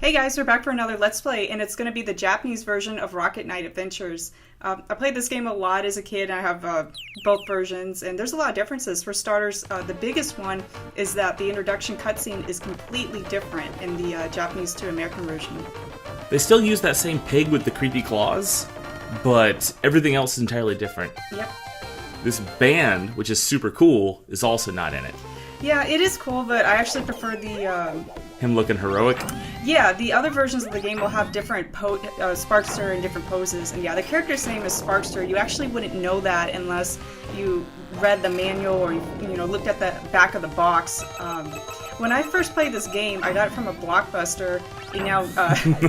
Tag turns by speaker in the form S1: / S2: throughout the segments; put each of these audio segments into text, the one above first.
S1: Hey guys, we're back for another Let's Play, and it's going to be the Japanese version of Rocket Knight Adventures. I played this game a lot as a kid. I have both versions, and there's a lot of differences. For starters, the biggest one is that the introduction cutscene is completely different in the Japanese to American version.
S2: They still use that same pig with the creepy claws, but everything else is entirely different.
S1: Yep.
S2: This band, which is super cool, is also not in it.
S1: Yeah, it is cool, but I actually prefer the...
S2: Him looking heroic?
S1: Yeah, the other versions of the game will have different Sparkster and different poses. And yeah, the character's name is Sparkster. You actually wouldn't know that unless you read the manual or looked at the back of the box. When I first played this game, I got it from a Blockbuster, a now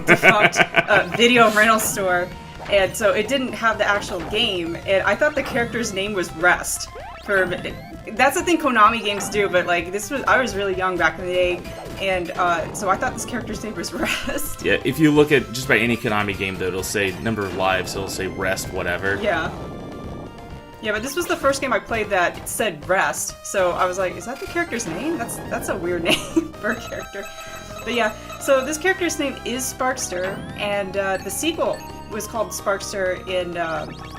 S1: defunct video rental store. And so it didn't have the actual game. And I thought the character's name was Rest. That's the thing Konami games do, but like I was really young back in the day, and so I thought this character's name was Rest.
S2: Yeah, if you look at just about any Konami game, though, it'll say number of lives, it'll say Rest, whatever.
S1: Yeah. Yeah, but this was the first game I played that said Rest, so I was like, is that the character's name? That's a weird name for a character. But yeah, so this character's name is Sparkster, and the sequel was called Sparkster in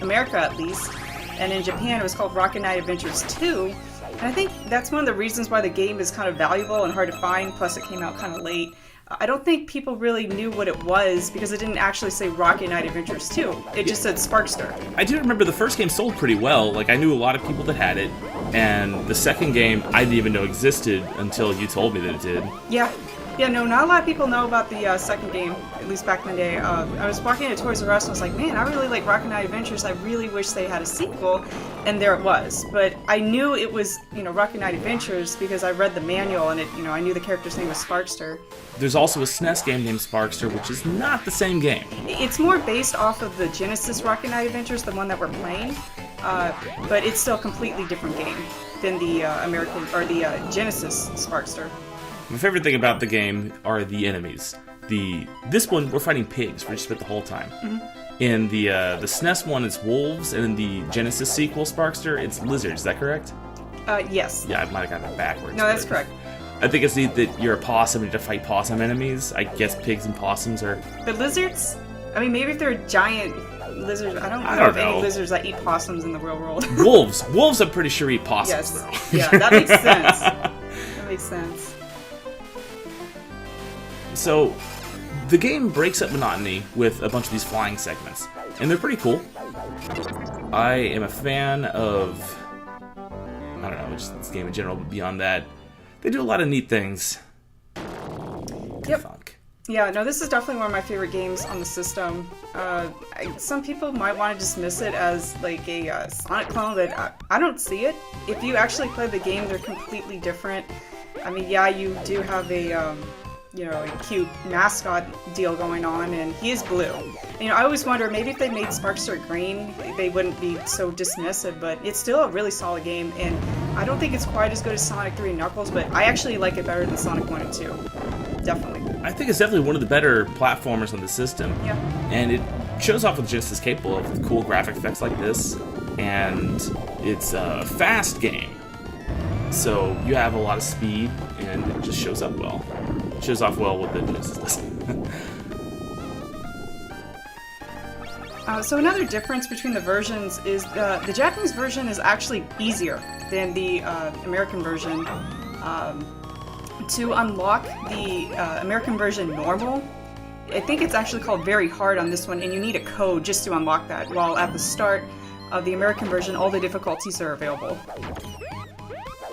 S1: America, at least. And in Japan, it was called Rocket Knight Adventures 2. And I think that's one of the reasons why the game is kind of valuable and hard to find, plus it came out kind of late. I don't think people really knew what it was because it didn't actually say Rocket Knight Adventures 2. It just said Sparkster.
S2: I do remember the first game sold pretty well. Like, I knew a lot of people that had it. And the second game, I didn't even know existed until you told me that it did.
S1: Yeah. Yeah, no, not a lot of people know about the second game, at least back in the day. I was walking into Toys R Us and I was like, man, I really like Rocket Knight Adventures. I really wish they had a sequel. And there it was. But I knew it was, Rocket Knight Adventures because I read the manual and I knew the character's name was Sparkster.
S2: There's also a SNES game named Sparkster, which is not the same game.
S1: It's more based off of the Genesis Rocket Knight Adventures, the one that we're playing. But it's still a completely different game than the Genesis Sparkster.
S2: My favorite thing about the game are the enemies. This one, we're fighting pigs. We just spent the whole time. Mm-hmm. In the SNES one, it's wolves, and in the Genesis sequel, Sparkster, it's lizards. Is that correct?
S1: Yes.
S2: Yeah, I might have gotten that backwards.
S1: No, that's correct.
S2: I think it's neat that you're a possum and you have to fight possum enemies. I guess pigs and possums are...
S1: But lizards? I mean, maybe if they're giant lizards. I don't know of any lizards that eat possums in the real world.
S2: Wolves. Wolves, I'm pretty sure eat possums,
S1: yes.
S2: though.
S1: Yeah, that makes sense. That makes sense.
S2: So, the game breaks up monotony with a bunch of these flying segments, and they're pretty cool. I am a fan of, I don't know, just this game in general, but beyond that, they do a lot of neat things.
S1: Yep.
S2: Funk.
S1: Yeah, no, this is definitely one of my favorite games on the system. Some people might want to dismiss it as like a Sonic clone, but I don't see it. If you actually play the game, they're completely different. I mean, yeah, you do have a cute mascot deal going on, and he is blue. I always wonder, maybe if they made Sparkster green, they wouldn't be so dismissive, but it's still a really solid game, and I don't think it's quite as good as Sonic 3 and Knuckles, but I actually like it better than Sonic 1 and 2. Definitely.
S2: I think it's definitely one of the better platformers on the system.
S1: Yeah.
S2: And it shows off what Genesis is capable of with cool graphic effects like this, and it's a fast game. So you have a lot of speed, and it just shows up well. It shows off well what the Genesis does.
S1: So another difference between the versions is the Japanese version is actually easier than the American version. To unlock the American version normal, I think it's actually called very hard on this one, and you need a code just to unlock that, while at the start of the American version, all the difficulties are available.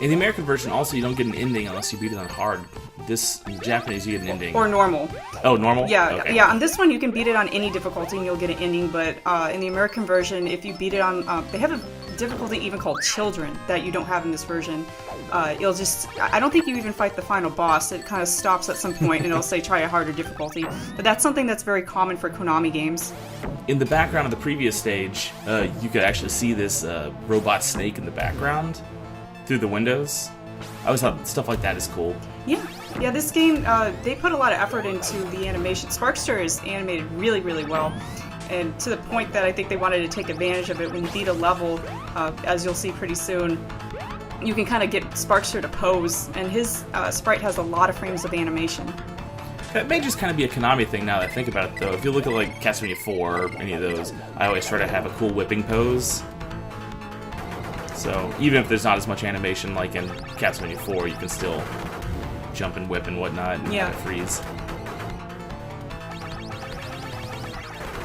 S2: In the American version, also, you don't get an ending unless you beat it on hard. In Japanese, you get an ending.
S1: Or normal.
S2: Oh, normal?
S1: Yeah,
S2: okay.
S1: Yeah. On this one, you can beat it on any difficulty and you'll get an ending. But in the American version, if you beat it on, they have a difficulty even called Children that you don't have in this version. I don't think you even fight the final boss. It kind of stops at some point and it'll say try a harder difficulty. But that's something that's very common for Konami games.
S2: In the background of the previous stage, you could actually see this robot snake in the background through the windows. I always thought stuff like that is cool.
S1: Yeah, this game, they put a lot of effort into the animation. Sparkster is animated really, really well, and to the point that I think they wanted to take advantage of it. When you beat a level, as you'll see pretty soon, you can kind of get Sparkster to pose, and his sprite has a lot of frames of animation.
S2: That may just kind of be a Konami thing now that I think about it, though. If you look at, like, Castlevania 4 or any of those, I always try to have a cool whipping pose. So, even if there's not as much animation like in Castlevania 4, you can still jump and whip and whatnot and kind of freeze.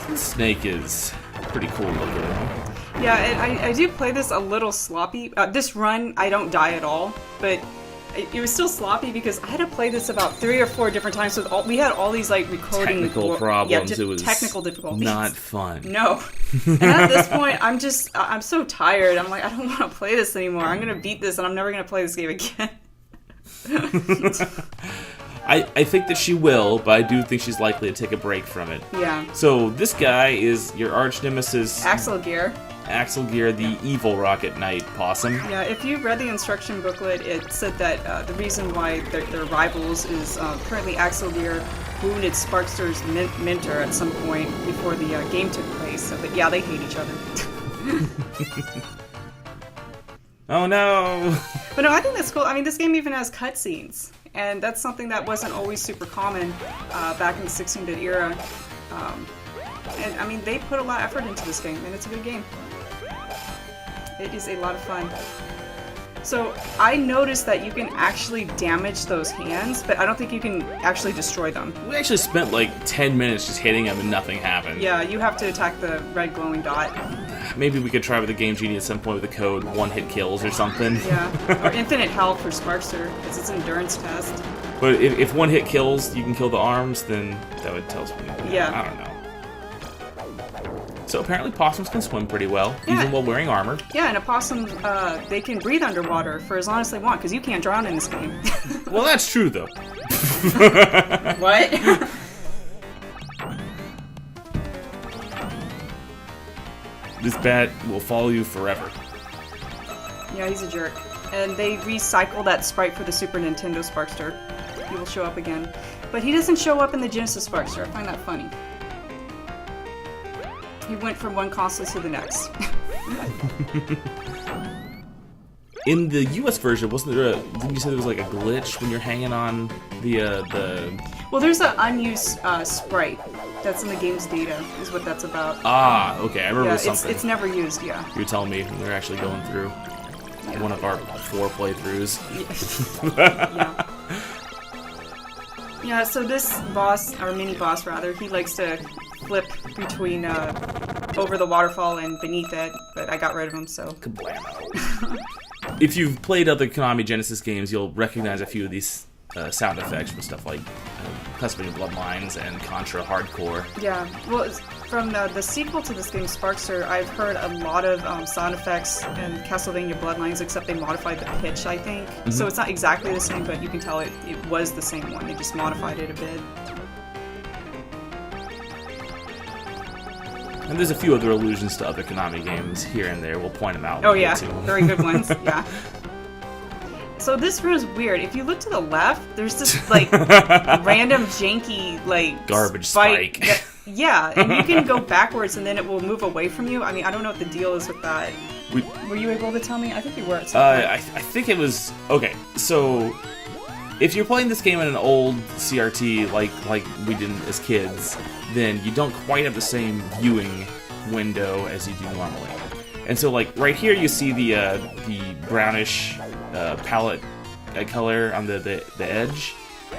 S2: This snake is pretty cool looking.
S1: Yeah, and I do play this a little sloppy. This run, I don't die at all, but it was still sloppy because I had to play this about 3 or 4 different times. So we had all these like recording
S2: technical problems.
S1: Yeah,
S2: it was
S1: technical difficulties.
S2: Not fun.
S1: No. And at this point, I'm so tired. I'm like, I don't want to play this anymore. I'm gonna beat this, and I'm never gonna play this game again.
S2: I think that she will, but I do think she's likely to take a break from it.
S1: Yeah.
S2: So this guy is your arch nemesis,
S1: Axel Gear.
S2: Axel Gear, the evil Rocket Knight possum.
S1: Yeah, if you read the instruction booklet, it said that the reason why they're rivals is currently Axel Gear wounded Sparkster's mentor at some point before the game took place. So, but yeah, they hate each other.
S2: Oh no!
S1: But no, I think that's cool. I mean, this game even has cutscenes, and that's something that wasn't always super common back in the 16-bit era. And I mean, they put a lot of effort into this game, and it's a good game. It is a lot of fun. So I noticed that you can actually damage those hands, but I don't think you can actually destroy them.
S2: We actually spent like 10 minutes just hitting them and nothing happened.
S1: Yeah, you have to attack the red glowing dot.
S2: Maybe we could try with the Game Genie at some point with the code one-hit kills or something.
S1: Yeah, or infinite health for Sparkster, because it's an endurance test.
S2: But if one hit kills, you can kill the arms, then that would tell us what to do.
S1: Yeah.
S2: I don't know. So apparently possums can swim pretty well,
S1: Yeah.
S2: even while wearing armor.
S1: Yeah, and opossums, they can breathe underwater for as long as they want, because you can't drown in this game.
S2: Well, that's true, though.
S1: What?
S2: This bat will follow you forever.
S1: Yeah, he's a jerk. And they recycle that sprite for the Super Nintendo Sparkster. He will show up again. But he doesn't show up in the Genesis Sparkster. I find that funny. He went from one console to the next.
S2: In the US version, wasn't there didn't you say there was like a glitch when you're hanging on the...
S1: Well, there's an unused sprite that's in the game's data, is what that's about.
S2: Ah, okay, I remember
S1: Yeah,
S2: something.
S1: it's never used, yeah.
S2: You were telling me when we were actually going through one of our 4 playthroughs.
S1: Yeah. Yeah, so this boss, or mini-boss rather, he likes to flip between over the waterfall and beneath it, but I got rid of him, so...
S2: Kablamo. If you've played other Konami Genesis games, you'll recognize a few of these sound effects from stuff like Castlevania Bloodlines and Contra Hardcore.
S1: Yeah, well, from the sequel to this game, Sparkster, I've heard a lot of sound effects in Castlevania Bloodlines, except they modified the pitch, I think. Mm-hmm. So it's not exactly the same, but you can tell it was the same one. They just modified it a bit.
S2: And there's a few other allusions to other Konami games here and there. We'll point them out.
S1: Oh yeah, very good ones, yeah. So this room is weird. If you look to the left, there's this like random janky like
S2: garbage spike.
S1: Yeah, and you can go backwards and then it will move away from you. I mean, I don't know what the deal is with that. Were you able to tell me? I think you were at some point.
S2: I think it was... Okay, so... If you're playing this game in an old CRT like we did as kids, then you don't quite have the same viewing window as you do normally. And so, like, right here you see the brownish palette color on the edge,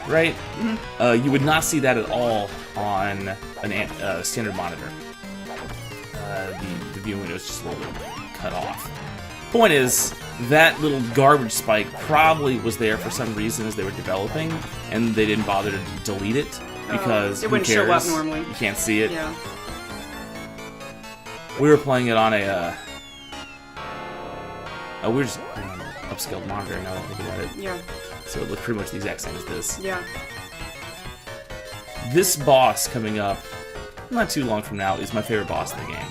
S2: right? Mm-hmm. You would not see that at all on a standard monitor. The viewing window is just a little bit cut off. Point is, that little garbage spike probably was there for some reason as they were developing, and they didn't bother to delete it because
S1: it wouldn't
S2: who cares?
S1: show up normally.
S2: You can't see it.
S1: Yeah.
S2: We were playing it on a. We were just playing on an upscaled monitor now that I think about it.
S1: Yeah.
S2: So it looked pretty much the exact same as this.
S1: Yeah.
S2: This boss coming up, not too long from now, is my favorite boss in the game.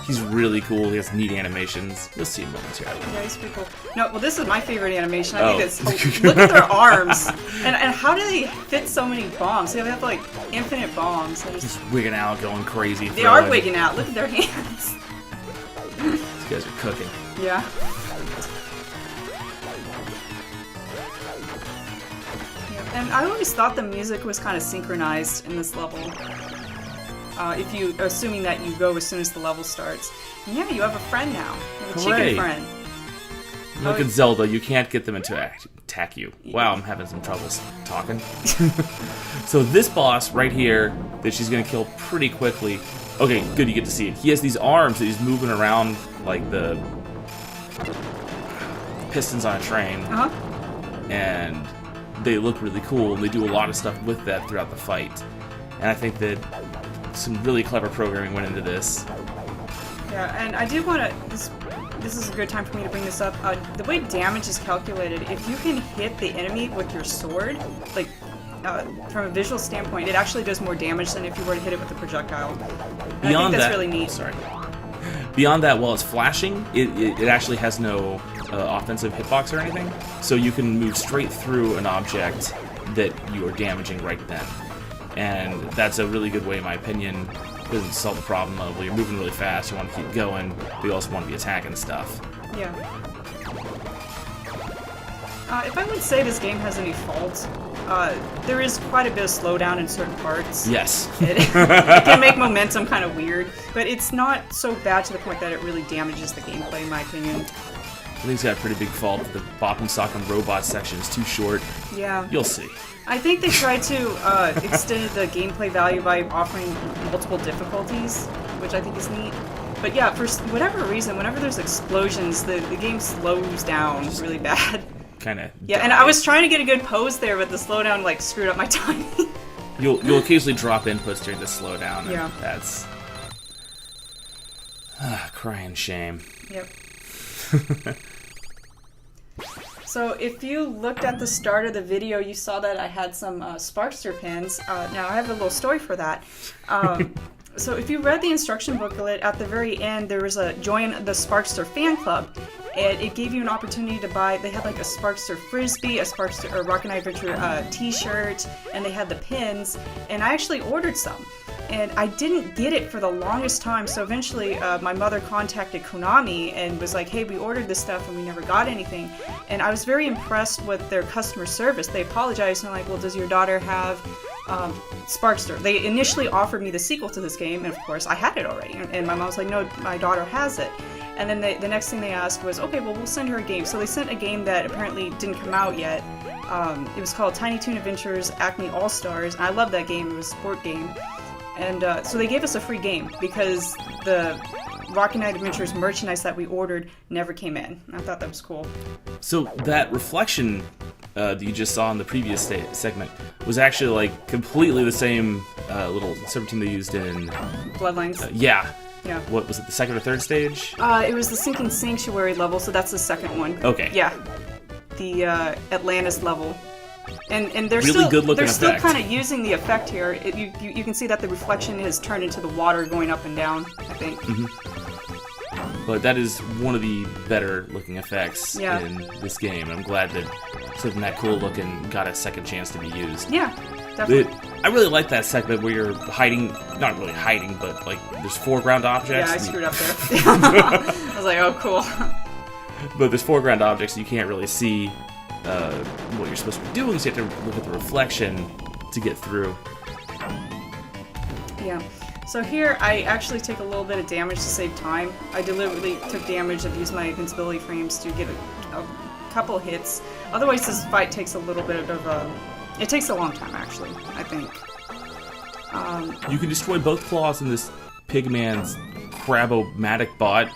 S2: He's really cool. He has neat animations. You'll see him momentarily.
S1: Yeah, he's pretty cool. No, well, this is my favorite animation. I think it's... look at their arms. And how do they fit so many bombs? They have, like, infinite bombs.
S2: Just wigging out, going crazy.
S1: They are wigging out. Look at their hands.
S2: These guys are cooking.
S1: Yeah. And I always thought the music was kind of synchronized in this level. Assuming that you go as soon as the level starts. And yeah, you have a friend now. You have a chicken friend.
S2: Look at Zelda, you can't get them to attack you. Wow, I'm having some trouble talking. So this boss right here, that she's going to kill pretty quickly. Okay, good, you get to see it. He has these arms that he's moving around like the pistons on a train. And they look really cool, and they do a lot of stuff with that throughout the fight. And I think that some really clever programming went into this.
S1: Yeah, and I do want to... This is a good time for me to bring this up. The way damage is calculated, if you can hit the enemy with your sword, like, from a visual standpoint, it actually does more damage than if you were to hit it with a projectile. And I think that's really neat.
S2: Sorry. Beyond that, while it's flashing, it actually has no offensive hitbox or anything, so you can move straight through an object that you are damaging right then. And that's a really good way, in my opinion, to solve the problem of, well, you're moving really fast, you want to keep going, but you also want to be attacking stuff.
S1: Yeah. If I would say this game has any faults, there is quite a bit of slowdown in certain parts.
S2: Yes.
S1: It can make momentum kind of weird, but it's not so bad to the point that it really damages the gameplay, in my opinion.
S2: I think it's got a pretty big fault. The Bop and Sock and Robot section is too short.
S1: Yeah.
S2: You'll see.
S1: I think they tried to extend the gameplay value by offering multiple difficulties, which I think is neat. But yeah, for whatever reason, whenever there's explosions, the game slows down really bad.
S2: Kind of.
S1: Yeah, and I was trying to get a good pose there, but the slowdown like screwed up my timing.
S2: You'll occasionally drop inputs during the slowdown.
S1: Yeah.
S2: That's crying shame.
S1: Yep. So if you looked at the start of the video, you saw that I had some Sparkster pins. Now I have a little story for that. So if you read the instruction booklet, at the very end there was a join the Sparkster fan club, and it gave you an opportunity to buy. They had like a Sparkster frisbee, a Sparkster or Rock and Adventure T-shirt, and they had the pins. And I actually ordered some. And I didn't get it for the longest time, so eventually my mother contacted Konami and was like, hey, we ordered this stuff and we never got anything. And I was very impressed with their customer service. They apologized and like, well, does your daughter have Sparkster? They initially offered me the sequel to this game, and of course I had it already. And my mom was like, no, my daughter has it. And then the next thing they asked was, okay, well, we'll send her a game. So they sent a game that apparently didn't come out yet. It was called Tiny Toon Adventures Acme All-Stars, and I loved that game. It was a sport game. And so they gave us a free game because the Rocky Night Adventures merchandise that we ordered never came in. I thought that was cool.
S2: So that reflection that you just saw in the previous segment was actually like completely the same little serpentine they used in
S1: Bloodlines.
S2: Yeah.
S1: Yeah.
S2: What was it? The second or third stage?
S1: It was the Sinking Sanctuary level, so that's the second one.
S2: Okay.
S1: Yeah. The Atlantis level. And they're
S2: really good-looking
S1: still
S2: effect.
S1: kind of using the effect here. You can see that the reflection has turned into the water going up and down, I think.
S2: Mm-hmm. But that is one of the better-looking effects in this game. I'm glad that something that cool-looking got a second chance to be used.
S1: Yeah, definitely.
S2: I really like that segment where you're hiding, not really hiding, but like there's foreground objects.
S1: Yeah, I screwed up there. I was like, oh, cool.
S2: But there's foreground objects you can't really see what you're supposed to be doing, so you have to look at the reflection to get through.
S1: Yeah. So here, I actually take a little bit of damage to save time. I deliberately took damage and used my invincibility frames to get a couple hits. Otherwise, this fight takes a little bit of a... It takes a long time, actually, I think.
S2: You can destroy both claws in this Pigman's Crabomatic bot.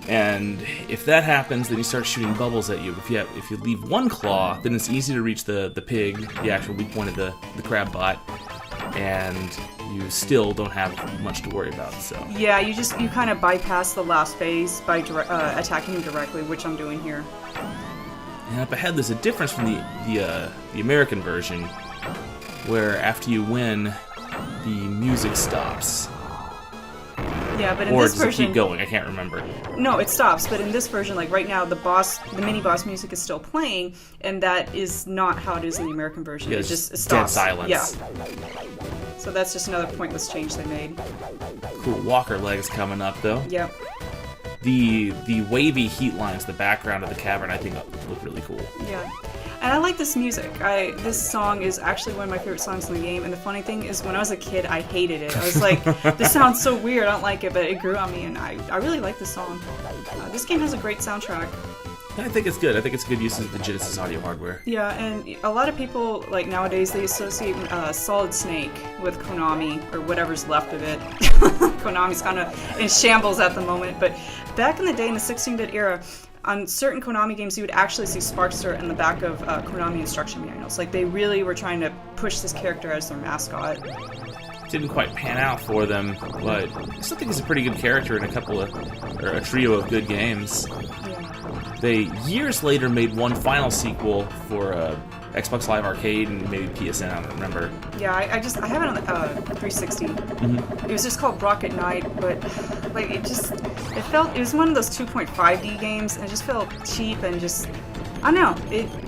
S2: And if that happens, then he starts shooting bubbles at you. If you leave one claw, then it's easy to reach the pig, the actual weak point of the crab bot, and you still don't have much to worry about. So
S1: yeah, you kind of bypass the last phase by attacking him directly, which I'm doing here.
S2: And up ahead, there's a difference from the American version, where after you win, the music stops.
S1: Yeah, but in
S2: or
S1: this
S2: does
S1: version,
S2: it keep going? I can't remember.
S1: No, it stops. But in this version, like right now, the mini boss music is still playing, and that is not how it is in the American version.
S2: Yeah,
S1: it just
S2: dead
S1: stops.
S2: silence.
S1: Yeah. So that's just another pointless change they made.
S2: Cool Walker legs coming up though.
S1: Yep.
S2: the wavy heat lines, the background of the cavern, I think look really cool.
S1: Yeah. And I like this music. This song is actually one of my favorite songs in the game, and the funny thing is when I was a kid, I hated it. I was like, this sounds so weird, I don't like it, but it grew on me, and I really like this song. This game has a great soundtrack.
S2: I think it's good. I think it's a good use of the Genesis audio hardware.
S1: Yeah, and a lot of people, like nowadays, they associate Solid Snake with Konami, or whatever's left of it. Konami's kind of in shambles at the moment, but back in the day, in the 16-bit era, on certain Konami games, you would actually see Sparkster in the back of Konami instruction manuals. Like, they really were trying to push this character as their mascot.
S2: Didn't quite pan out for them, but I still think he's a pretty good character in a trio of good games.
S1: Yeah.
S2: They, years later, made one final sequel for Xbox Live Arcade and maybe PSN, I don't remember.
S1: Yeah, I have it on the 360.
S2: Mm-hmm.
S1: It was just called Rocket Knight, but like it was one of those 2.5D games, and it just felt cheap and just, I don't know,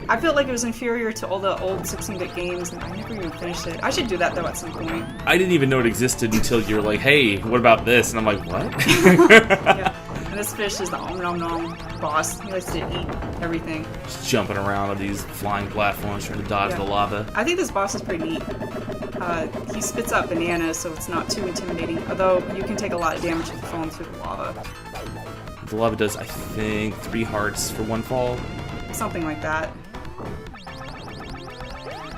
S1: I felt like it was inferior to all the old 16-bit games, and I never even finished it. I should do that though at some point.
S2: I didn't even know it existed until you were like, hey, what about this? And I'm like, what?
S1: Yeah. And this fish is the Om Nom Nom boss. He likes to eat everything.
S2: Just jumping around on these flying platforms trying to dodge the lava.
S1: I think this boss is pretty neat. He spits out bananas, so it's not too intimidating, although you can take a lot of damage if you fall into the lava.
S2: The lava does, I think, 3 hearts for 1 fall.
S1: Something like that.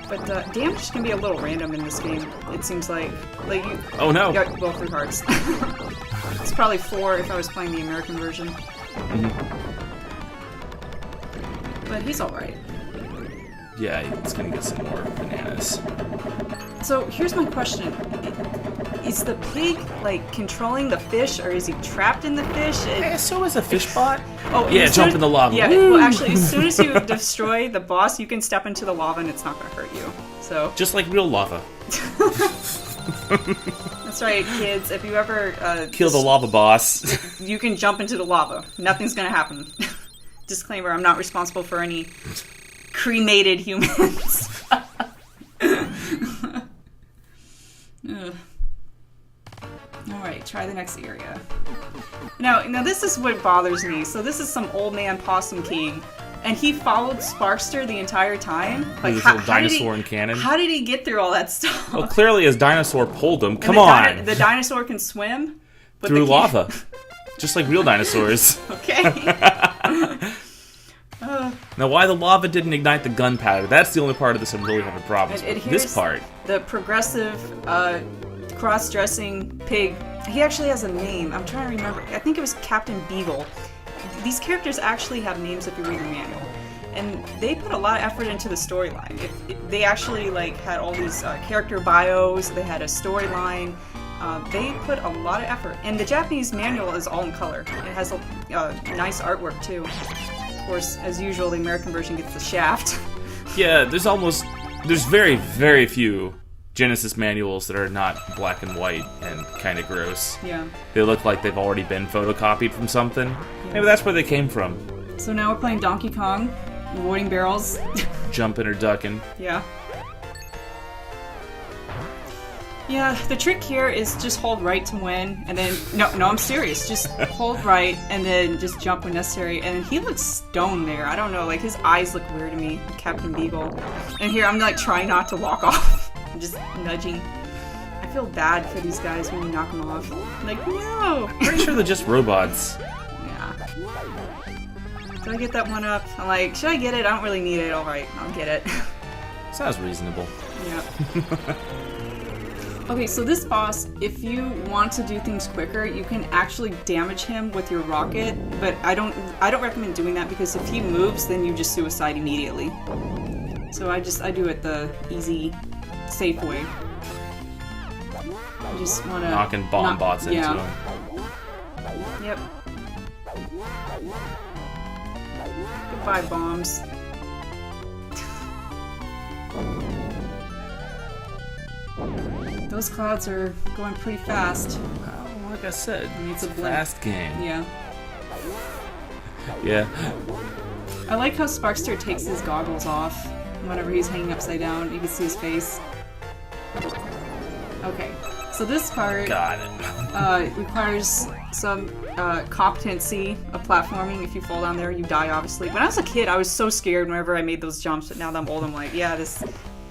S1: But damage can be a little random in this game, it seems like. You,
S2: oh no!
S1: Yeah, well, 3 hearts. It's probably 4 if I was playing the American version.
S2: Mm-hmm.
S1: But he's alright.
S2: Yeah, he's gonna get some more bananas.
S1: So here's my question. Is the pig, like, controlling the fish, or is he trapped in the fish?
S2: So is a fish bot.
S1: Oh,
S2: yeah, jump in the lava.
S1: Yeah,
S2: Woo!
S1: well, actually, as soon as you destroy the boss, you can step into the lava and it's not going to hurt you. So
S2: just like real lava.
S1: That's right, kids. If you ever
S2: kill the lava boss,
S1: you can jump into the lava. Nothing's going to happen. Disclaimer: I'm not responsible for any cremated humans. Alright, try the next area. Now this is what bothers me. So this is some old man Possum King, and he followed Sparkster the entire time? Like,
S2: this little dinosaur in cannon?
S1: How did he get through all that stuff?
S2: Well, clearly his dinosaur pulled him. Come on!
S1: The dinosaur can swim? But
S2: through lava. Just like real dinosaurs.
S1: Okay.
S2: Now, why the lava didn't ignite the gunpowder? That's the only part of this I'm really having problems with. This part.
S1: The progressive, cross-dressing pig. He actually has a name. I'm trying to remember. I think it was Captain Beagle. These characters actually have names if you read the manual. And they put a lot of effort into the storyline. They actually had all these character bios. They had a storyline. They put a lot of effort. And the Japanese manual is all in color. It has a nice artwork, too. Of course, as usual, the American version gets the shaft.
S2: Yeah, there's very, very few Genesis manuals that are not black and white and kind of gross.
S1: Yeah.
S2: They look like they've already been photocopied from something. Yeah. Maybe that's where they came from.
S1: So now we're playing Donkey Kong, avoiding barrels.
S2: Jumping or ducking.
S1: Yeah. Yeah, the trick here is just hold right to win, and then, no, I'm serious, just hold right, and then just jump when necessary, and he looks stoned there, I don't know, his eyes look weird to me, Captain Beagle. And here, I'm trying not to walk off, I'm just nudging. I feel bad for these guys when you knock them off. No!
S2: Pretty sure they're just robots.
S1: Yeah. Did I get that one up? I'm should I get it? I don't really need it, alright, I'll get it.
S2: Sounds reasonable.
S1: Yeah. Okay, so this boss, if you want to do things quicker, you can actually damage him with your rocket, but I don't recommend doing that because if he moves, then you just suicide immediately. So I do it the easy, safe way. I just want to
S2: knocking bomb bots into him.
S1: Yep. Goodbye, bombs. Those clouds are going pretty fast.
S2: Well, like I said,
S1: it's
S2: a fast game.
S1: Yeah.
S2: Yeah.
S1: I like how Sparkster takes his goggles off whenever he's hanging upside down. You can see his face. Okay, so this part
S2: Got it.
S1: Requires some competency of platforming. If you fall down there, you die, obviously. When I was a kid, I was so scared whenever I made those jumps, but now that I'm old, I'm like, yeah, this...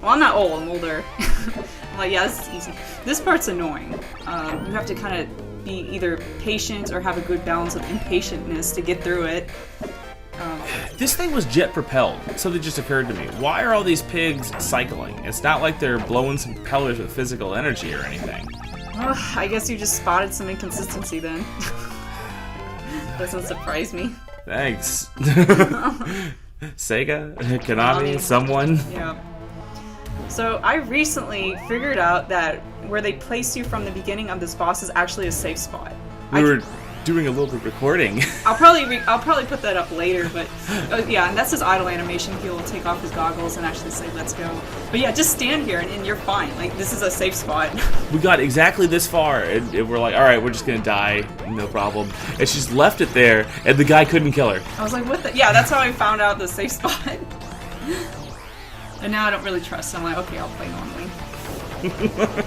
S1: Well, I'm not old, I'm older. I'm like, yeah, this is easy. This part's annoying. You have to kind of be either patient or have a good balance of impatientness to get through it.
S2: This thing was jet propelled. Something just occurred to me. Why are all these pigs cycling? It's not like they're blowing some propellers with physical energy or anything.
S1: I guess you just spotted some inconsistency then. Doesn't surprise me.
S2: Thanks. Sega? Konami? Someone?
S1: Yeah. So I recently figured out that where they place you from the beginning of this boss is actually a safe spot.
S2: We were doing a little bit of recording.
S1: I'll probably put that up later, but yeah, and that's his idle animation. He'll take off his goggles and actually say, "Let's go." But yeah, just stand here and you're fine. Like, this is a safe spot.
S2: We got exactly this far, and we're like, all right, we're just gonna die, no problem. And she just left it there, and the guy couldn't kill her.
S1: I was like, what the? Yeah, that's how I found out the safe spot. And now I don't really trust. I'm like, okay, I'll play normally.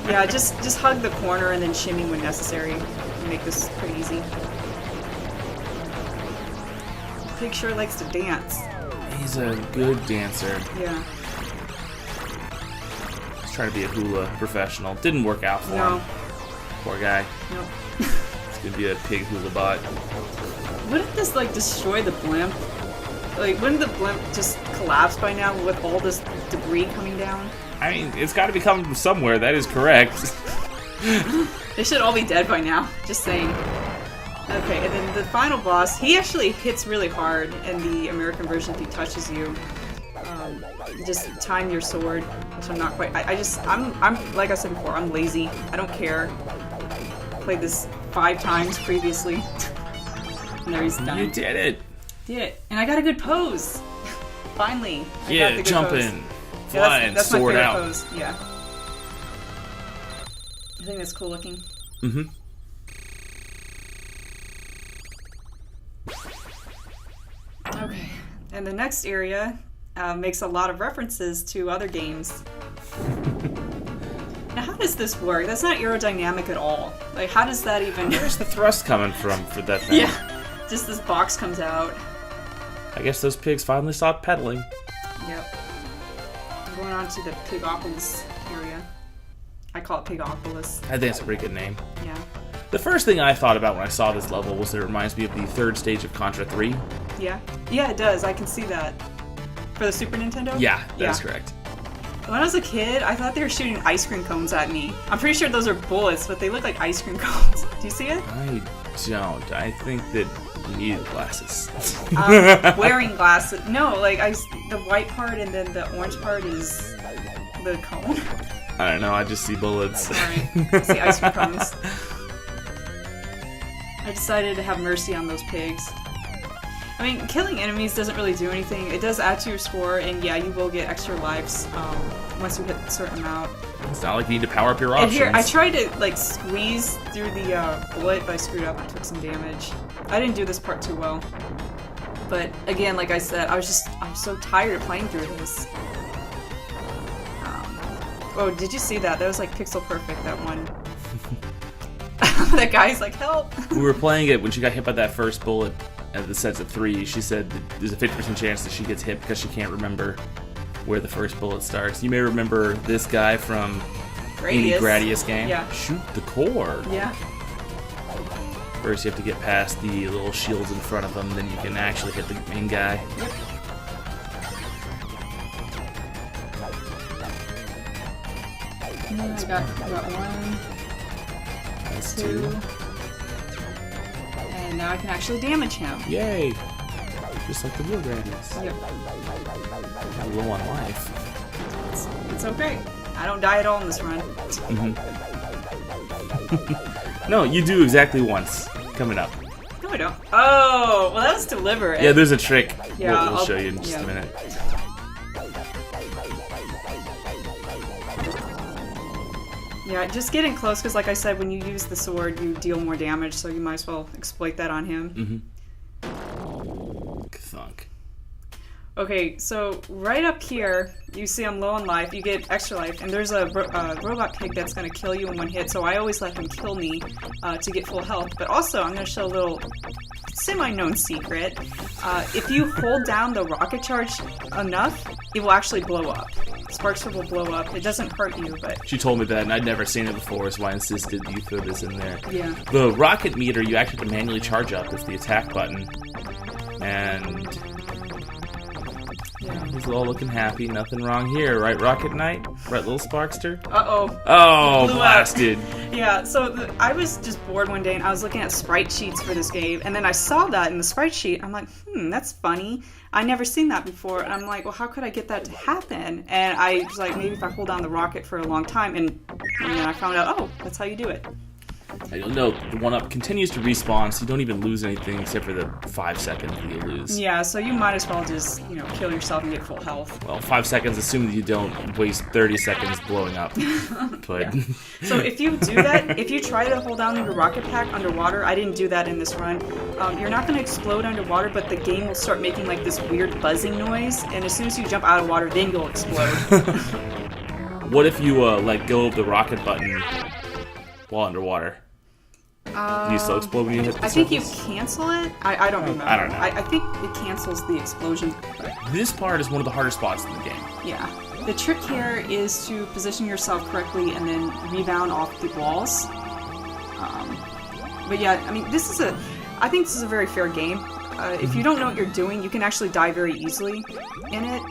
S1: Yeah, just hug the corner and then shimmy when necessary. Make this pretty easy. Pig sure likes to dance.
S2: He's a good dancer.
S1: Yeah.
S2: He's trying to be a hula professional. Didn't work out for him. Poor guy.
S1: Nope.
S2: He's gonna be a pig hula bot.
S1: Wouldn't this, like, destroy the blimp? Like, wouldn't the blimp just collapse by now with all this debris coming down?
S2: I mean, it's got to be coming from somewhere. That is correct.
S1: They should all be dead by now. Just saying. Okay, and then the final boss, he actually hits really hard in the American version if he touches you. Just time your sword, which I'm not quite... I'm like I said before, I'm lazy. I don't care. Played this 5 times previously. And there he's done.
S2: You did it.
S1: Did it. And I got a good pose. Finally. I got the
S2: Yeah,
S1: good
S2: jumping,
S1: pose.
S2: flying,
S1: that's
S2: sword
S1: my favorite
S2: out.
S1: pose. Yeah. I think that's cool looking.
S2: Mm-hmm.
S1: Okay. And the next area makes a lot of references to other games. Now, how does this work? That's not aerodynamic at all. Like, how does that even...
S2: Where's the thrust coming from for that thing?
S1: Yeah. Just this box comes out.
S2: I guess those pigs finally stopped pedaling.
S1: Yep. I'm going on to the Pigopolis area. I call it Pigopolis.
S2: I think that's a pretty good name.
S1: Yeah.
S2: The first thing I thought about when I saw this level was that it reminds me of the third stage of Contra 3.
S1: Yeah. Yeah, it does. I can see that. For the Super Nintendo?
S2: Yeah, that's correct.
S1: When I was a kid, I thought they were shooting ice cream cones at me. I'm pretty sure those are bullets, but they look like ice cream cones. Do you see it?
S2: I don't. I think that you need glasses.
S1: Wearing glasses. No, like the white part and then the orange part is the cone.
S2: I don't know. I just see bullets.
S1: Alright. I see ice cream cones. I decided to have mercy on those pigs. I mean, killing enemies doesn't really do anything. It does add to your score, and yeah, you will get extra lives once you hit a certain amount.
S2: It's not like you need to power up your
S1: And
S2: options.
S1: here, I tried to like squeeze through the bullet, but I screwed up and took some damage. I didn't do this part too well. But again, like I said, I'm so tired of playing through this. Oh, did you see that? That was like pixel perfect, that one. That guy's like, help!
S2: We were playing it when she got hit by that first bullet at the sets of 3. She said that there's a 50% chance that she gets hit because she can't remember where the first bullet starts. You may remember this guy from any Gradius game.
S1: Yeah.
S2: Shoot the core.
S1: Yeah.
S2: First you have to get past the little shields in front of them, then you can actually hit the main guy.
S1: Yep. I got 1.
S2: That's
S1: 2.
S2: 2.
S1: And now I can actually damage him.
S2: Yay! Just like the real Gradius.
S1: Yep.
S2: Got low on life.
S1: It's okay. I don't die at all in this run.
S2: No, you do exactly once. Coming up.
S1: No, I don't. Oh, well, that was deliberate.
S2: Yeah, there's a trick.
S1: Yeah,
S2: we'll show you in just a minute.
S1: Yeah, just getting close, because like I said, when you use the sword, you deal more damage, so you might as well exploit that on him.
S2: Thunk.
S1: Okay, so right up here, you see I'm low on life, you get extra life, and there's a robot pig that's going to kill you in one hit, so I always let him kill me to get full health. But also, I'm going to show a little semi-known secret. If you hold down the rocket charge enough, it will actually blow up. Sparkster will blow up. It doesn't hurt you, but...
S2: She told me that, and I'd never seen it before, so I insisted you throw this in there.
S1: Yeah.
S2: The rocket meter you actually have to manually charge up. It's the attack button. And... yeah, he's all looking happy. Nothing wrong here, right, Rocket Knight? Right, little Sparkster?
S1: Uh-oh.
S2: Oh, blasted.
S1: Yeah, so I was just bored one day, and I was looking at sprite sheets for this game, and then I saw that in the sprite sheet. I'm like, that's funny. I never seen that before. And I'm like, well, how could I get that to happen? And I was like, maybe if I hold down the rocket for a long time, and then I found out, oh, that's how you do it.
S2: I don't know, the 1-up continues to respawn, so you don't even lose anything except for the 5 seconds that you lose.
S1: Yeah, so you might as well just, kill yourself and get full health.
S2: Well, 5 seconds, assuming you don't waste 30 seconds blowing up. But
S1: yeah. So if you do that, if you try to hold down your rocket pack underwater, I didn't do that in this run, you're not going to explode underwater, but the game will start making like this weird buzzing noise, and as soon as you jump out of water, then you'll explode.
S2: What if you let go of the rocket button while underwater? Do you still explode when you hit the
S1: I think you
S2: surface?
S1: cancel it. I don't remember.
S2: I don't know.
S1: I think it cancels the explosion.
S2: This part is one of the hardest spots in the game.
S1: Yeah. The trick here is to position yourself correctly and then rebound off the walls. But yeah, I mean, I think this is a very fair game. If you don't know what you're doing, you can actually die very easily in it.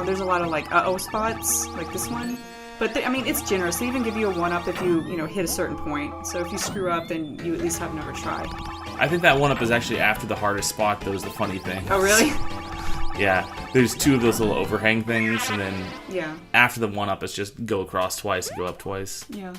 S1: There's a lot of like uh-oh spots, like this one. But it's generous. They even give you a 1-up if you hit a certain point. So if you screw up, then you at least have another try.
S2: I think that 1-up is actually after the hardest spot, that was the funny thing.
S1: Oh, really?
S2: Yeah, there's 2 of those little overhang things, and then
S1: yeah.
S2: After the 1-up, it's just go across twice and go up twice.
S1: Yeah.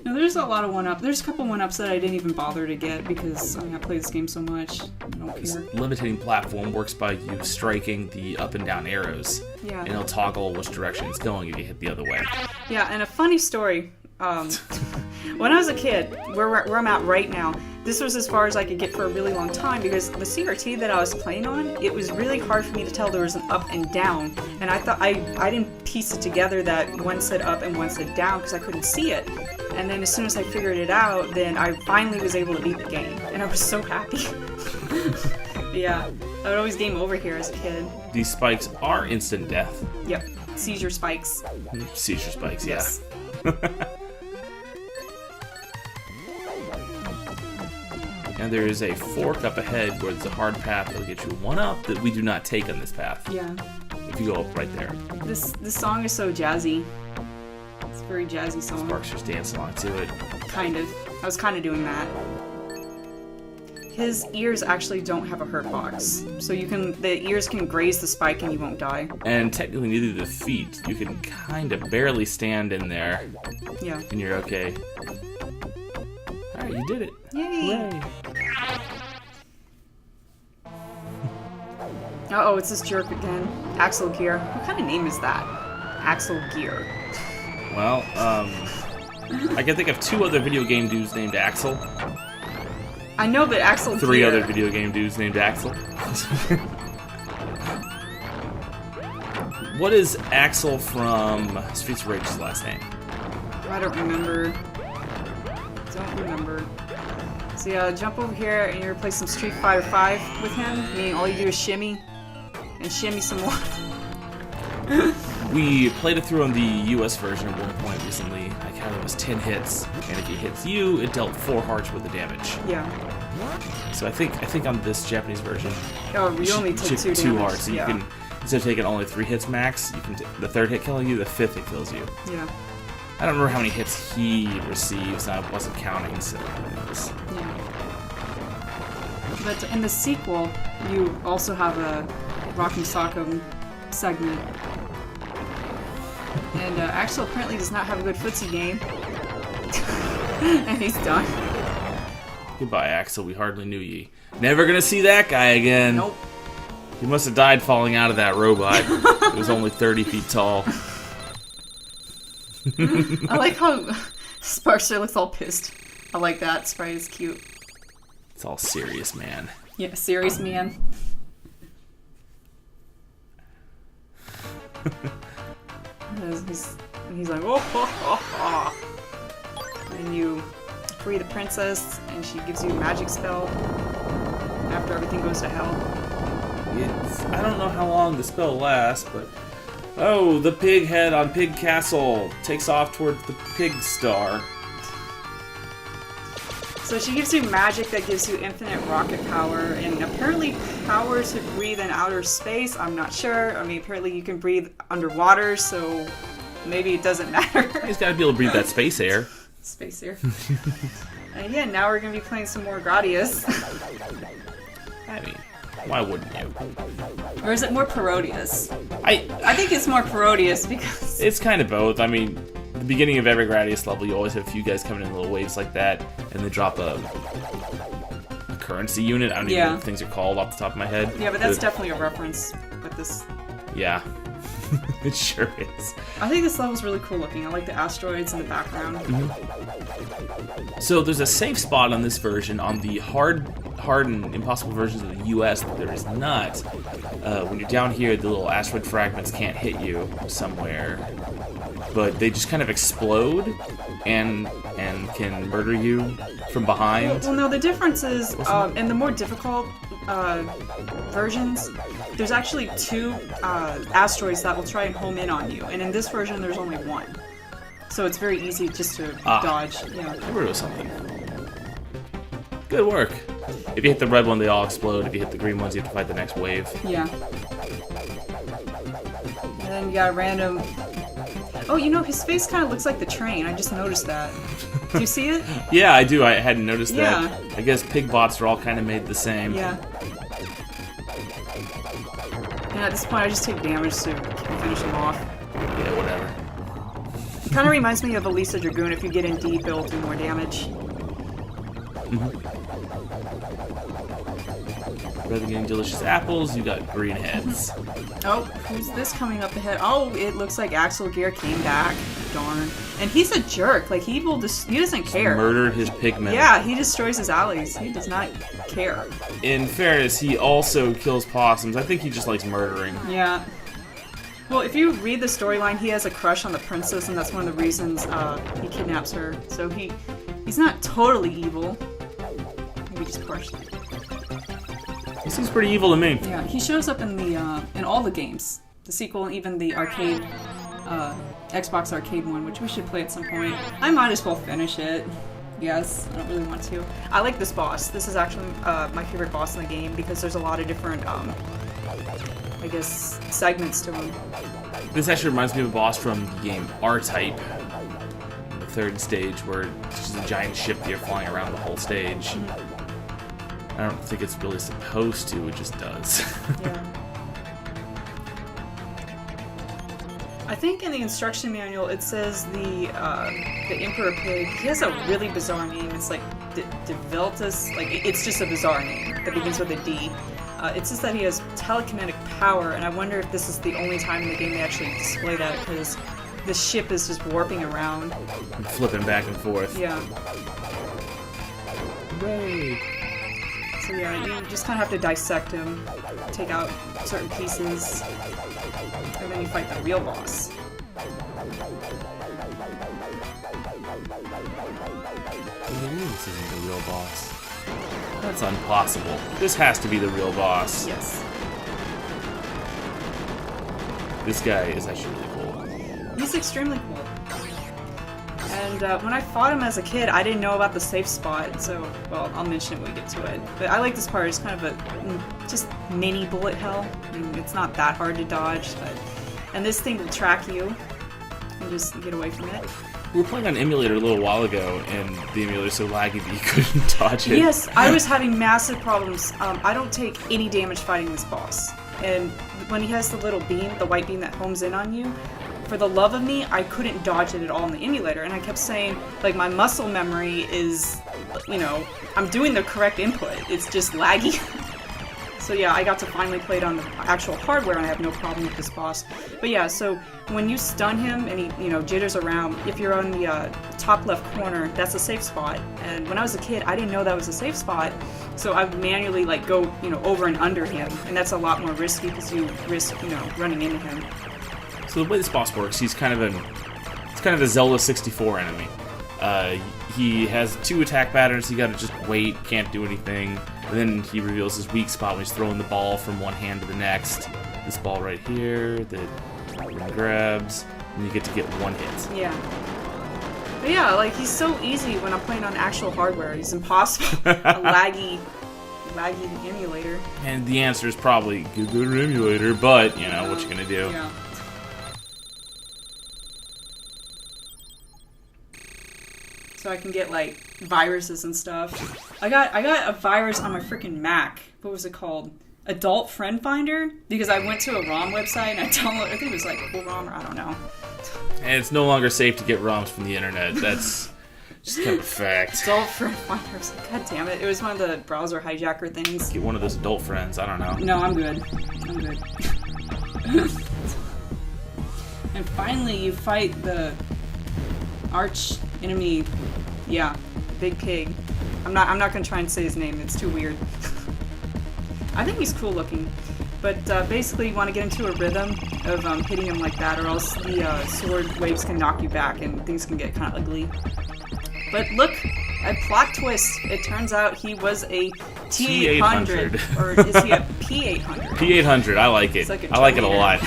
S1: No, there's a lot of 1-up. There's a couple 1-ups that I didn't even bother to get because I play this game so much. I don't care.
S2: This levitating platform works by you striking the up and down arrows.
S1: Yeah.
S2: And it'll toggle which direction it's going if you hit the other way.
S1: Yeah, and a funny story. When I was a kid, where I'm at right now, this was as far as I could get for a really long time because the CRT that I was playing on, it was really hard for me to tell there was an up and down. And I thought I didn't piece it together that one said up and one said down because I couldn't see it. And then as soon as I figured it out, then I finally was able to beat the game. And I was so happy. Yeah, I would always game over here as a kid.
S2: These spikes are instant death.
S1: Yep, seizure spikes.
S2: Seizure spikes, yeah.
S1: Yes.
S2: And there is a fork up ahead where there's a hard path that'll get you a 1-up that we do not take on this path.
S1: Yeah.
S2: If you go up right there.
S1: This song is so jazzy. It's a very jazzy song.
S2: Sparks just dance along to it.
S1: Kind of. I was kind of doing that. His ears actually don't have a hurt box, so the ears can graze the spike and you won't die.
S2: And technically neither do the feet. You can kind of barely stand in there.
S1: Yeah.
S2: And you're okay. Alright, you did it.
S1: Yay!
S2: Hooray.
S1: Uh-oh, it's this jerk again. Axel Gear. What kind of name is that? Axel Gear.
S2: Well, I can think of 2 other video game dudes named Axel.
S1: I know, but Axel
S2: 3
S1: Gear.
S2: other video game dudes named Axel. What is Axel from Streets of Rage's last name?
S1: I don't remember. So yeah, jump over here and you're gonna play some Street Fighter 5 with him, meaning all you do is shimmy and shimmy some more.
S2: We played it through on the US version at one point recently. I counted it was 10 hits, and if he hits you, it dealt 4 hearts worth of damage.
S1: Yeah.
S2: So I think on this Japanese version,
S1: Oh, you only take 2
S2: 2
S1: damage.
S2: hearts. So you can, instead of taking only 3 hits max, you can the 3rd hit killing you, the 5th hit kills you.
S1: Yeah.
S2: I don't remember how many hits he receives. I wasn't counting, so it was...
S1: Yeah. But in the sequel, you also have a Rock'em Sock'em segment. And Axel apparently does not have a good footsie game. And he's done.
S2: Goodbye, Axel. We hardly knew ye. Never gonna see that guy again.
S1: Nope.
S2: He must have died falling out of that robot. It was only 30 feet tall.
S1: I like how Sparkster looks all pissed. I like that. Sprite is cute.
S2: It's all serious, man.
S1: Yeah, serious man. he's like, oh, ho, ho, ho. And you free the princess, and she gives you a magic spell after everything goes to hell.
S2: I don't know how long the spell lasts, but... Oh, the pig head on Pig Castle takes off towards the pig star.
S1: So she gives you magic that gives you infinite rocket power, and apparently power to breathe in outer space. I'm not sure. I mean, apparently you can breathe underwater, so maybe it doesn't matter.
S2: He's got to be able to breathe that space air.
S1: Space air. And yeah, now we're going to be playing some more Gradius.
S2: I mean, why wouldn't you?
S1: Or is it more Parodius?
S2: I
S1: think it's more Parodius because...
S2: It's kind of both. I mean, at the beginning of every Gradius level, you always have a few guys coming in little waves like that, and they drop a currency unit. I don't even know what things are called off the top of my head.
S1: Yeah, but that's definitely a reference with this.
S2: Yeah. It sure is.
S1: I think this level's really cool looking. I like the asteroids in the background.
S2: Mm-hmm. So there's a safe spot on this version. On the hard and impossible versions of the US, there is not. When you're down here, the little asteroid fragments can't hit you somewhere, but they just kind of explode and can murder you from behind.
S1: Well, no, the difference is in the more difficult versions, there's actually 2 asteroids that will try and home in on you, and in this version there's only 1. So it's very easy just to dodge. Yeah.
S2: I remember it was something. Good work. If you hit the red one, they all explode. If you hit the green ones, you have to fight the next wave.
S1: Yeah. And then you got a random... Oh, you know, his face kind of looks like the train. I just noticed that. Do you see it?
S2: Yeah, I do. I hadn't noticed that.
S1: Yeah.
S2: I guess pig bots are all kind of made the same.
S1: Yeah. And at this point, I just take damage to finish him off.
S2: Yeah, whatever.
S1: It kind of reminds me of Elisa Dragoon. If you get in deep, it'll do more damage.
S2: Rather than getting delicious apples, you got green heads.
S1: Oh, who's this coming up ahead? Oh, it looks like Axel Gear came back. Darn. And he's a jerk. Like, he doesn't care.
S2: Murdered his pigmen.
S1: Yeah, he destroys his allies. He does not care.
S2: In fairness, he also kills possums. I think he just likes murdering.
S1: Yeah. Well, if you read the storyline, he has a crush on the princess, and that's one of the reasons he kidnaps her. So he's not totally evil. Maybe just partially.
S2: He seems pretty evil to me.
S1: Yeah, he shows up in the in all the games, the sequel, and even the arcade, Xbox arcade one, which we should play at some point. I might as well finish it. Yes, I don't really want to. I like this boss. This is actually my favorite boss in the game because there's a lot of different, I guess, segments to him.
S2: This actually reminds me of a boss from the game R-Type, the 3rd stage, where it's just a giant ship that you're flying around the whole stage. Mm-hmm. I don't think it's really supposed to, it just does.
S1: Yeah. I think in the instruction manual it says the Emperor Pig, he has a really bizarre name. It's like Develtus, like it's just a bizarre name that begins with a D. It says that he has telekinetic power, and I wonder if this is the only time in the game they actually display that, because the ship is just warping around.
S2: And flipping back and forth.
S1: Yeah.
S2: Hooray!
S1: So yeah, you just kind of have to dissect him, take out certain pieces, and then you fight the real boss.
S2: What do you mean this isn't the real boss? That's impossible. This has to be the real boss.
S1: Yes.
S2: This guy is actually really cool.
S1: He's extremely cool. And when I fought him as a kid, I didn't know about the safe spot, so, well, I'll mention it when we get to it. But I like this part. It's kind of a just mini bullet hell. I mean, it's not that hard to dodge, but... And this thing will track you and just get away from it.
S2: We were playing on Emulator a little while ago, and the emulator's so laggy that you couldn't dodge it.
S1: Yes, I was having massive problems. I don't take any damage fighting this boss. And when he has the little beam, the white beam that homes in on you, for the love of me, I couldn't dodge it at all in the emulator. And I kept saying, like, my muscle memory is, you know, I'm doing the correct input. It's just laggy. So yeah, I got to finally play it on the actual hardware, and I have no problem with this boss. But yeah, so when you stun him and he, you know, jitters around, if you're on the top left corner, that's a safe spot. And when I was a kid, I didn't know that was a safe spot, so I would manually, like, go, you know, over and under him, and that's a lot more risky because you risk, you know, running into him.
S2: So the way this boss works, he's kind of a Zelda 64 enemy. He has 2 attack patterns. You gotta just wait, can't do anything. And then he reveals his weak spot when he's throwing the ball from one hand to the next. This ball right here that grabs, and you get to get 1 hit.
S1: Yeah. But yeah, like, he's so easy when I'm playing on actual hardware. He's impossible. A laggy emulator.
S2: And the answer is probably good emulator, but, you know, what you gonna do?
S1: Yeah. So I can get, like, viruses and stuff. I got a virus on my freaking Mac. What was it called? Adult Friend Finder? Because I went to a ROM website and I downloaded, I think it was like Cool ROM, or I don't know.
S2: And it's no longer safe to get ROMs from the internet. That's just kind of a fact.
S1: Adult Friend Finder. I was like, God damn it. It was one of the browser hijacker things.
S2: Get one of those adult friends, I don't know.
S1: No, I'm good. I'm good. And finally, you fight the arch enemy. Yeah, Big Pig. I'm not gonna try and say his name. It's too weird. I think he's cool looking, but basically you want to get into a rhythm of hitting him like that, or else the sword waves can knock you back and things can get kind of ugly. But look, a plot twist. It turns out he was a T800. Or is he a P800?
S2: P800, I like it.
S1: Like
S2: I like it a lot.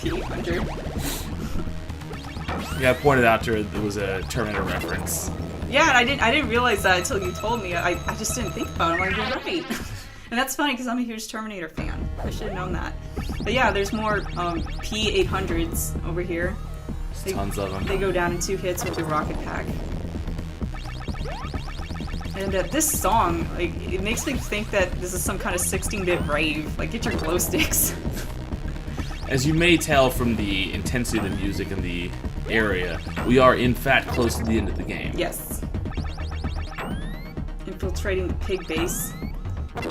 S1: P800.
S2: Yeah, I pointed out to her there was a Terminator reference.
S1: Yeah, and I didn't realize that until you told me. I just didn't think about it. I'm like, you're right. And that's funny because I'm a huge Terminator fan. I should have known that. But yeah, there's more P800s over here.
S2: Tons of them.
S1: They go down in 2 hits with your rocket pack. And this song, like, it makes me think that this is some kind of 16-bit rave. Like, get your glow sticks.
S2: As you may tell from the intensity of the music and the area, we are in fact close to the end of the game.
S1: Yes. Infiltrating the pig base.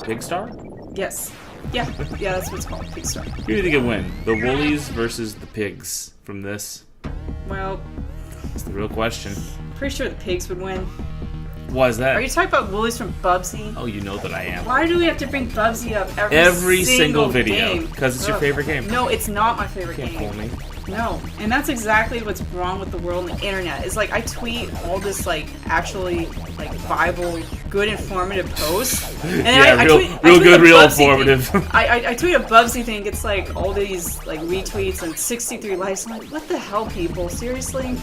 S2: Pig Star?
S1: Yes. Yeah, that's what it's called, Pig Star.
S2: Who do you think would win? The Woolies versus the pigs from this?
S1: Well,
S2: That's the real question.
S1: pretty sure the pigs would win.
S2: Why is that?
S1: Are you talking about Woolies from Bubsy?
S2: Oh, you know that I am.
S1: Why do we have to bring Bubsy up
S2: Every single video.
S1: game?
S2: Because it's your favorite game.
S1: No, it's not my favorite
S2: Can't
S1: game.
S2: fool me.
S1: No, and that's exactly what's wrong with the world and the internet. It's like I tweet all this like actually like viable, good, informative posts, and
S2: Yeah,
S1: I
S2: real
S1: tweet
S2: good,
S1: a
S2: real
S1: Bubsy
S2: informative.
S1: thing. I tweet a Bubsy thing. It's like all these like retweets and 63 likes. I'm like, what the hell, people? Seriously?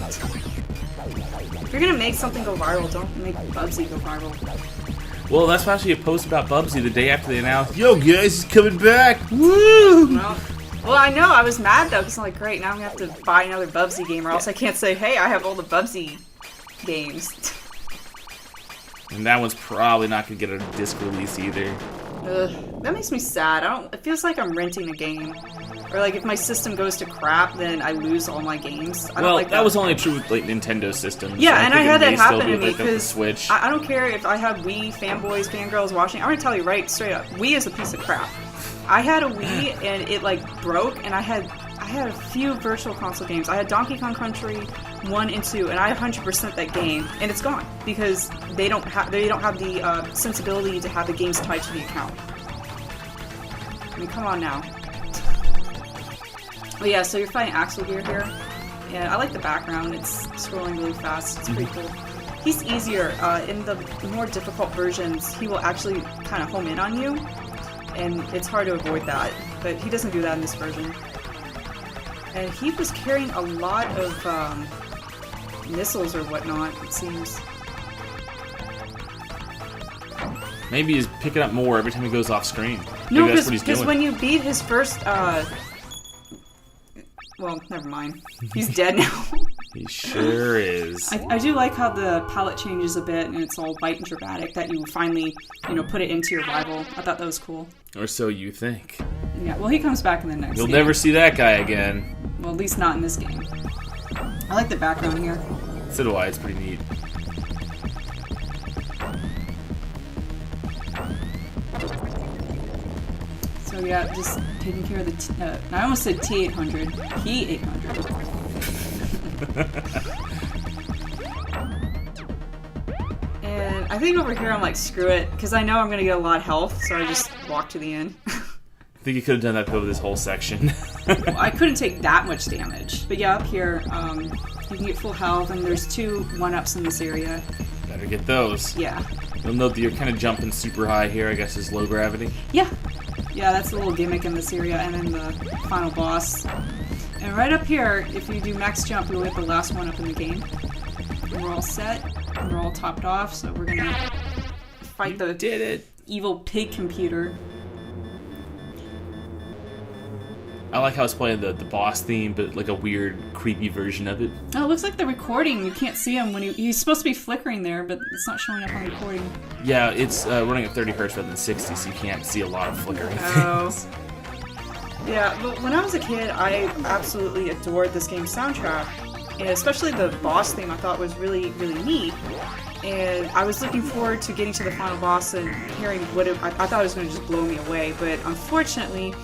S1: If you're gonna make something go viral, don't make Bubsy go viral.
S2: Well, that's actually a post about Bubsy the day after they announced, yo guys, he's coming back! Woo!
S1: Well, I know. I was mad though, because I'm like, great, now I'm gonna have to buy another Bubsy game, or else I can't say, hey, I have all the Bubsy games.
S2: And that one's probably not gonna get a disc release either.
S1: Ugh, that makes me sad. It feels like I'm renting a game. Or like if my system goes to crap, then I lose all my games. I don't like
S2: that was only true with like Nintendo systems.
S1: Yeah, and I had that happen to me
S2: with the
S1: because
S2: Switch.
S1: I don't care if I have Wii fanboys, fangirls watching. I'm gonna tell you right straight up, Wii is a piece of crap. I had a Wii and it like broke, and I had a few virtual console games. I had Donkey Kong Country 1 and 2, and I 100% that game, and it's gone because they don't have the sensibility to have the games tied to the account. I mean, come on now. But yeah, so you're fighting Axel Gear here, and I like the background. It's scrolling really fast. It's pretty cool. He's easier. In the more difficult versions, he will actually kind of home in on you, and it's hard to avoid that. But he doesn't do that in this version. And he was carrying a lot of missiles or whatnot, it seems.
S2: Maybe he's picking up more every time he goes off screen.
S1: No,
S2: Maybe that's what he's
S1: because
S2: doing.
S1: when you beat his first, well, never mind. He's dead now.
S2: He sure is.
S1: I do like how the palette changes a bit and it's all white and dramatic, that you finally, put it into your rival. I thought that was cool.
S2: Or so you think.
S1: Yeah, well, he comes back in the next
S2: You'll
S1: game.
S2: never see that guy again.
S1: Well, at least not in this game. I like the background here.
S2: So do I. It's pretty neat.
S1: So yeah, just taking care of the. I almost said T800. P800. And I think over here I'm like, screw it, because I know I'm gonna get a lot of health, so I just walk to the end.
S2: I think you could have done that over this whole section.
S1: Well, I couldn't take that much damage. But yeah, up here, you can get full health, and there's 2 1-ups in this area.
S2: Better get those.
S1: Yeah.
S2: You'll note that you're kind of jumping super high here, I guess is low gravity.
S1: Yeah. Yeah, that's a little gimmick in this area, and then the final boss. And right up here, if you do max jump, you'll hit the last one up in the game. And we're all set. We're all topped off, so we're gonna fight the
S2: Did it.
S1: evil pig computer.
S2: I like how it's playing the boss theme, but like a weird, creepy version of it.
S1: Oh, it looks like the recording. You can't see him when he's supposed to be flickering there, but it's not showing up on the recording.
S2: Yeah, it's running at 30 hertz rather than 60, so you can't see a lot of flickering things.
S1: Yeah, but when I was a kid, I absolutely adored this game's soundtrack. And especially the boss theme I thought was really, really neat. And I was looking forward to getting to the final boss and hearing what I thought it was going to just blow me away. But unfortunately,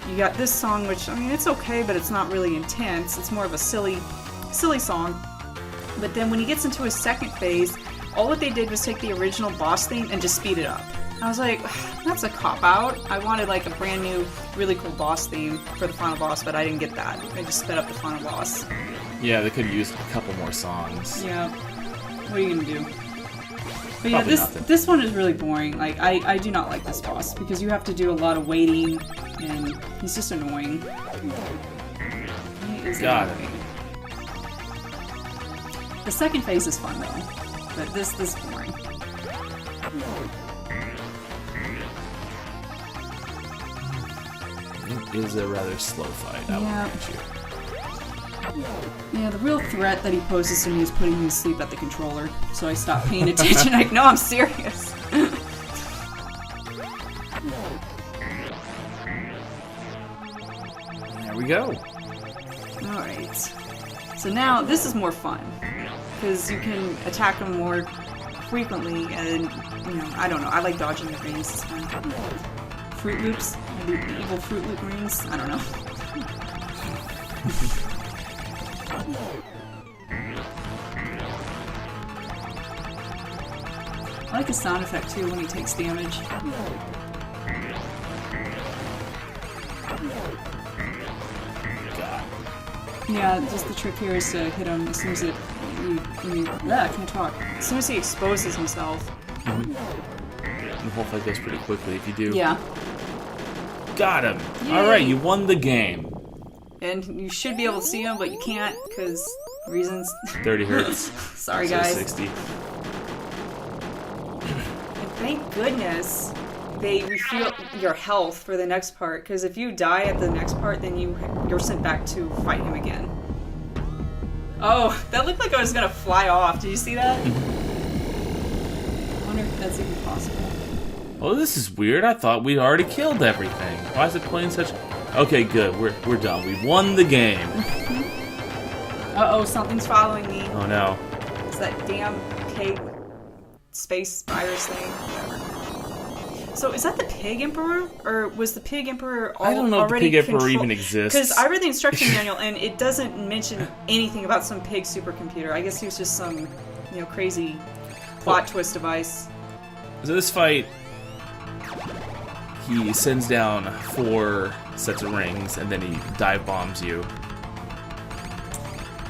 S1: you got this song, which, I mean, it's okay, but it's not really intense. It's more of a silly song. But then when he gets into his second phase, all what they did was take the original boss theme and just speed it up. I was like, that's a cop-out. I wanted like a brand new, really cool boss theme for the final boss, but I didn't get that. They just sped up the final boss.
S2: Yeah, they could have used a couple more songs.
S1: Yeah. What are you gonna do? But yeah,
S2: Probably nothing.
S1: this one is really boring. Like, I do not like this boss because you have to do a lot of waiting, and he's just annoying. He is annoying. The second phase is fun though, but this is boring.
S2: It is a rather slow fight, I will admit you.
S1: Yeah, the real threat that he poses to me is putting me to sleep at the controller, so I stopped paying attention. Like, no, I'm serious.
S2: There we go.
S1: Alright. So now, this is more fun, because you can attack him more frequently, and, you know, I don't know, I like dodging the rings. It's fun. Fruit Loops? The evil Fruit Loop rings? I don't know. I like his sound effect too when he takes damage.
S2: God.
S1: Yeah, just the trick here is to hit him as soon as I can't talk. As soon as he exposes himself.
S2: Mm-hmm. The whole fight goes pretty quickly if you do.
S1: Yeah.
S2: Got him!
S1: Yay.
S2: Alright, you won the game.
S1: And you should be able to see him, but you can't, because reasons.
S2: 30 hertz.
S1: Sorry,
S2: So
S1: guys.
S2: 60.
S1: And thank goodness they refuel your health for the next part, because if you die at the next part, then you're sent back to fight him again. Oh, that looked like I was gonna fly off. Did you see that? I wonder if that's even possible.
S2: Oh, this is weird. I thought we'd already killed everything. Why is it playing such... Okay, good. We're done. We won the game.
S1: Uh-oh, something's following me.
S2: Oh, no.
S1: It's that damn pig space virus thing. Whatever. So is that the Pig Emperor? Or was the Pig Emperor
S2: I don't know if the
S1: already
S2: Pig Emperor even exists.
S1: Because I read the instruction manual and it doesn't mention anything about some pig supercomputer. I guess he was just some, crazy plot twist device.
S2: So this fight, he sends down 4 sets of rings, and then he dive bombs you.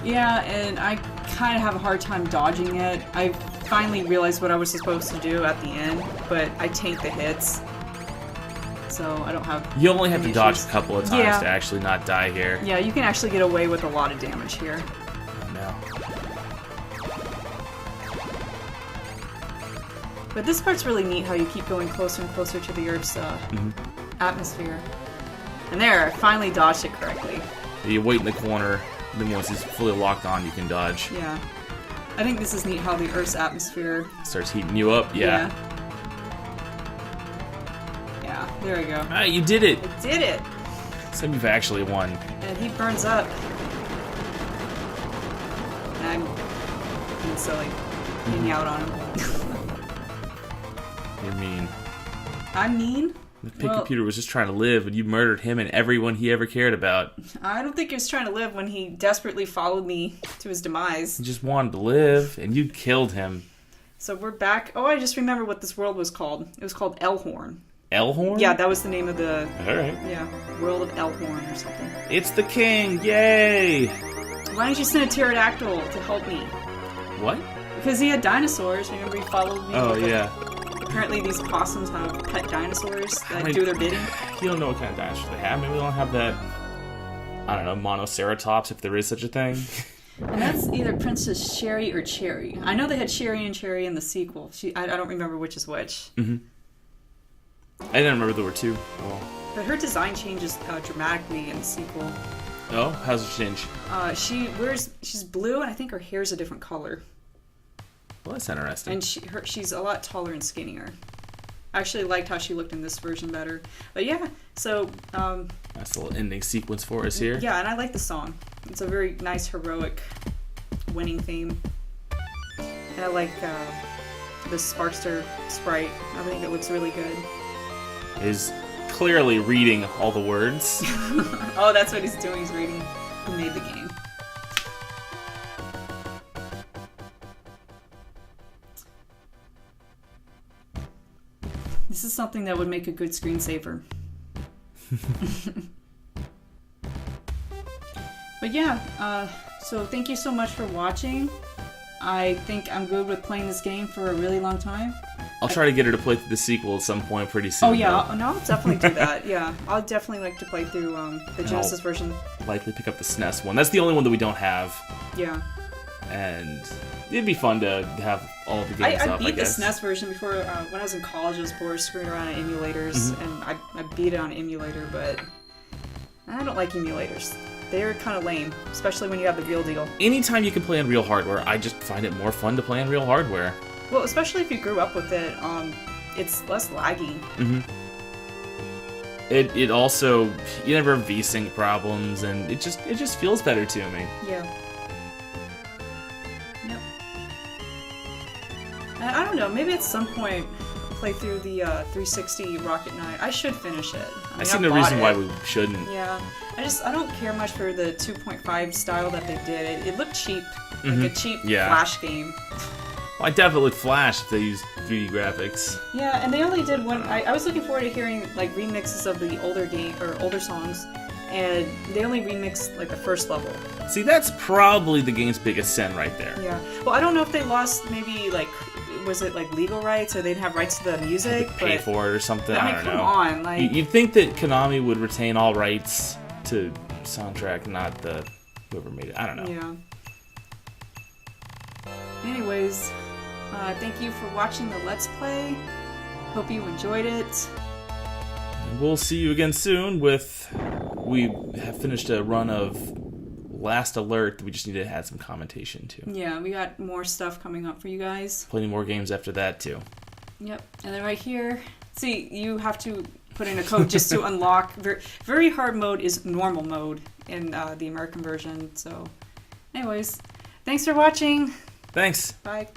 S1: Yeah, and I kind of have a hard time dodging it. I finally realized what I was supposed to do at the end, but I tank the hits. So I don't have
S2: You only have to
S1: any
S2: dodge
S1: issues.
S2: a couple of times to actually not die here.
S1: Yeah, you can actually get away with a lot of damage here.
S2: Oh, no.
S1: But this part's really neat how you keep going closer and closer to the Earth's atmosphere. And there, I finally dodged it correctly.
S2: You wait in the corner, then once it's fully locked on, you can dodge.
S1: Yeah. I think this is neat how the Earth's atmosphere...
S2: Starts heating you up, yeah.
S1: Yeah, there we go.
S2: Ah, you did it!
S1: I did it!
S2: So you've actually won.
S1: And he burns up. And I'm being silly. Being out on him.
S2: You're mean.
S1: I'm mean?
S2: The pig computer was just trying to live, and you murdered him and everyone he ever cared about.
S1: I don't think he was trying to live when he desperately followed me to his demise.
S2: He just wanted to live, and you killed him.
S1: So we're back. Oh, I just remember what this world was called. It was called Elhorn.
S2: Elhorn?
S1: Yeah, that was the name of the...
S2: Alright.
S1: Yeah, World of Elhorn or something.
S2: It's the king! Yay!
S1: Why didn't you send a pterodactyl to help me?
S2: What?
S1: Because he had dinosaurs. Remember he followed me?
S2: Oh,
S1: with
S2: yeah.
S1: Apparently these possums have pet dinosaurs that do their bidding.
S2: You don't know what kind of dinosaurs they have. Maybe they don't have that, I don't know, monoceratops, if there is such a thing.
S1: And that's either Princess Sherry or Cherry. I know they had Sherry and Cherry in the sequel. I don't remember which is which.
S2: Mm-hmm. I didn't remember there were two. Oh.
S1: But her design changes dramatically in the sequel.
S2: Oh? How's it change?
S1: She's blue, and I think her hair's a different color.
S2: Well, that's interesting.
S1: And she's a lot taller and skinnier. I actually liked how she looked in this version better. But yeah, so...
S2: Nice little ending sequence for us here.
S1: Yeah, and I like the song. It's a very nice, heroic, winning theme. And I like the Sparkster sprite. I think it looks really good.
S2: He's clearly reading all the words.
S1: Oh, that's what he's doing. He's reading who made the game. This is something that would make a good screensaver. But yeah, so thank you so much for watching. I think I'm good with playing this game for a really long time.
S2: I'll try to get her to play through the sequel at some point pretty soon.
S1: Oh yeah, I'll definitely do that. Yeah, I'll definitely like to play through the Genesis version.
S2: Likely pick up the SNES one. That's the only one that we don't have.
S1: Yeah.
S2: And it'd be fun to have all of the games
S1: I
S2: up, I
S1: beat the
S2: guess.
S1: SNES version before, when I was in college. I was bored screwing around on emulators, and I beat it on emulator, but I don't like emulators. They're kind of lame, especially when you have the real deal.
S2: Anytime you can play on real hardware, I just find it more fun to play on real hardware.
S1: Well, especially if you grew up with it, it's less laggy.
S2: Mm-hmm. It also, you never have VSync problems, and it just feels better to me.
S1: Yeah. Yep. And I don't know, maybe at some point play through the 360 Rocket Knight. I should finish it.
S2: I see no reason why we shouldn't.
S1: Yeah. I don't care much for the 2.5 style that they did. It looked cheap. Like a cheap Flash game.
S2: Well, I definitely would Flash if they used 3D graphics.
S1: Yeah, and they only did one. I was looking forward to hearing like remixes of the older songs, and they only remixed like the first level.
S2: See, that's probably the game's biggest sin right there.
S1: Yeah. Well, I don't know if they lost maybe like, was it like legal rights, or they'd have rights to the music?
S2: Pay for it or something. I don't know.
S1: Come on, like
S2: You'd think that Konami would retain all rights to soundtrack, not the whoever made it. I don't know.
S1: Yeah. Anyways, thank you for watching the Let's Play. Hope you enjoyed it.
S2: We'll see you again soon we have finished a run of Last Alert. We just need to add some commentation to.
S1: Yeah, we got more stuff coming up for you guys.
S2: Plenty more games after that too.
S1: Yep, and then right here, see, you have to put in a code just to unlock. Very hard mode is normal mode in the American version. So, anyways, thanks for watching.
S2: Thanks.
S1: Bye.